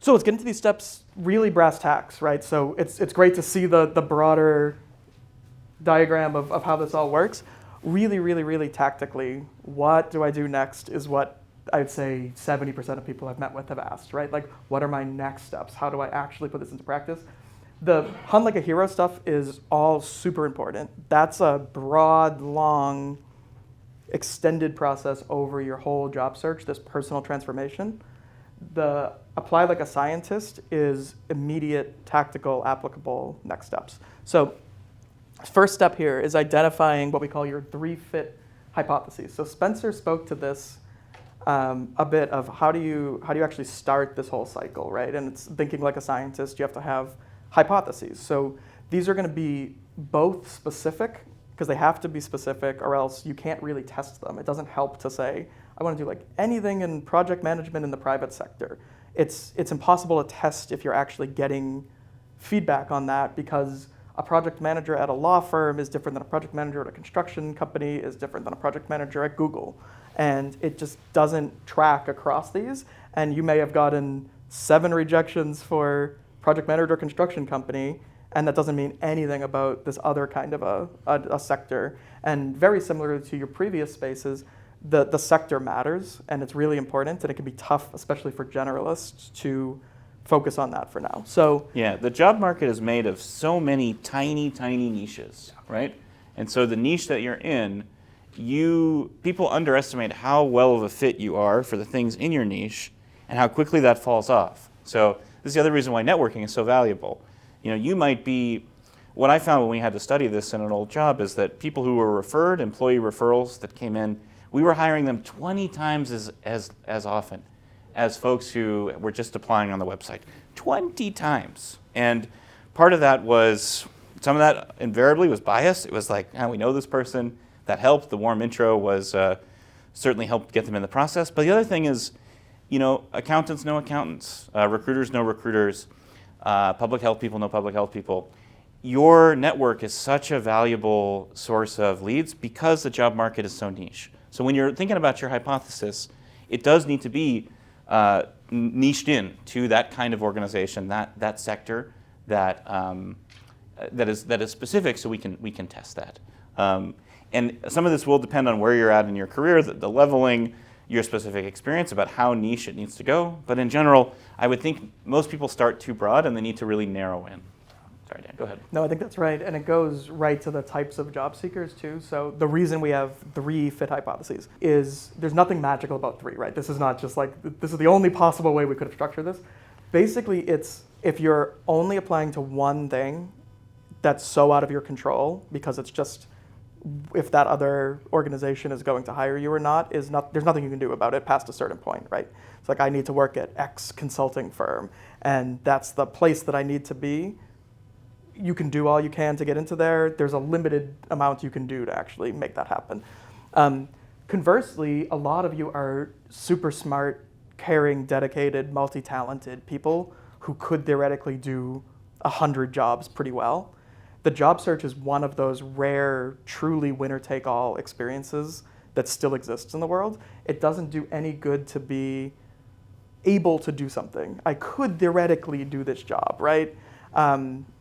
So let's get into these steps really brass tacks, right? So it's great to see the broader diagram of how this all works. Really, really, really tactically, what do I do next is what I'd say 70% of people I've met with have asked, right? Like, what are my next steps? How do I actually put this into practice? The hunt like a hero stuff is all super important. That's a broad, long, extended process over your whole job search, this personal transformation. The apply like a scientist is immediate, tactical, applicable next steps. So first step here is identifying what we call your 3 fit hypotheses. So Spencer spoke to this a bit of how do you actually start this whole cycle, right? And it's thinking like a scientist, you have to have hypotheses. So these are going to be both specific, because they have to be specific, or else you can't really test them. It doesn't help to say, I want to do like anything in project management in the private sector. It's impossible to test if you're actually getting feedback on that, because a project manager at a law firm is different than a project manager at a construction company, is different than a project manager at Google. And it just doesn't track across these. And you may have gotten 7 rejections for project manager or construction company, and that doesn't mean anything about this other kind of a sector. And very similar to your previous spaces, the sector matters, and it's really important, and it can be tough, especially for generalists, to focus on that for now. So yeah, the job market is made of so many tiny, tiny niches, right? And so the niche that you're in, people underestimate how well of a fit you are for the things in your niche and how quickly that falls off. So this is the other reason why networking is so valuable. You know, you might be, what I found when we had to study this in an old job is that people who were referred, employee referrals that came in, we were hiring them 20 times as often as folks who were just applying on the website. 20 times. And part of that was, some of that invariably was bias. It was like, we know this person. That helped. The warm intro was certainly helped get them in the process. But the other thing is, you know, accountants know accountants. Recruiters know recruiters. Public health people know public health people. Your network is such a valuable source of leads because the job market is so niche. So when you're thinking about your hypothesis, it does need to be niched in to that kind of organization, that sector that is specific, so we can test that. And some of this will depend on where you're at in your career, the leveling, your specific experience about how niche it needs to go. But in general, I would think most people start too broad and they need to really narrow in. Sorry, Dan, go ahead. No, I think that's right. And it goes right to the types of job seekers too. So the reason we have 3 fit hypotheses is there's nothing magical about 3, right? This is not just like, this is the only possible way we could have structured this. Basically, it's if you're only applying to one thing that's so out of your control, because it's just, if that other organization is going to hire you or not, there's nothing you can do about it past a certain point, right? It's like, I need to work at X consulting firm, and that's the place that I need to be. You can do all you can to get into there. There's a limited amount you can do to actually make that happen. Conversely, a lot of you are super smart, caring, dedicated, multi-talented people who could theoretically do 100 jobs pretty well. The job search is one of those rare, truly winner-take-all experiences that still exists in the world. It doesn't do any good to be able to do something. I could theoretically do this job, right?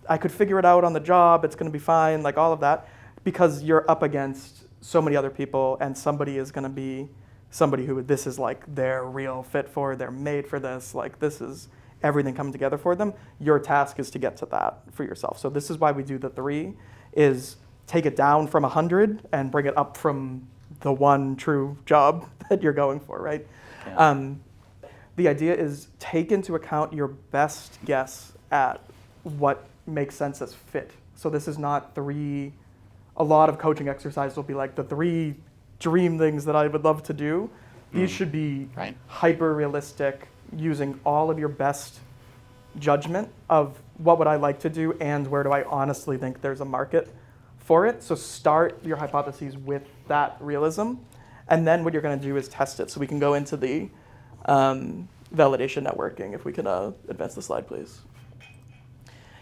I could figure it out on the job, it's going to be fine, like all of that, because you're up against so many other people, and somebody is going to be somebody who this is like their real fit for, they're made for this, like this is everything coming together for them. Your task is to get to that for yourself. So this is why we do the 3, is take it down from 100 and bring it up from the one true job that you're going for, right? Yeah. The idea is take into account your best guess at what makes sense as fit. So this is not 3, a lot of coaching exercises will be like the 3 dream things that I would love to do. These should be hyper realistic, using all of your best judgment of what would I like to do and where do I honestly think there's a market for it. So start your hypotheses with that realism, and then what you're going to do is test it. So we can go into the validation networking, if we can advance the slide, please.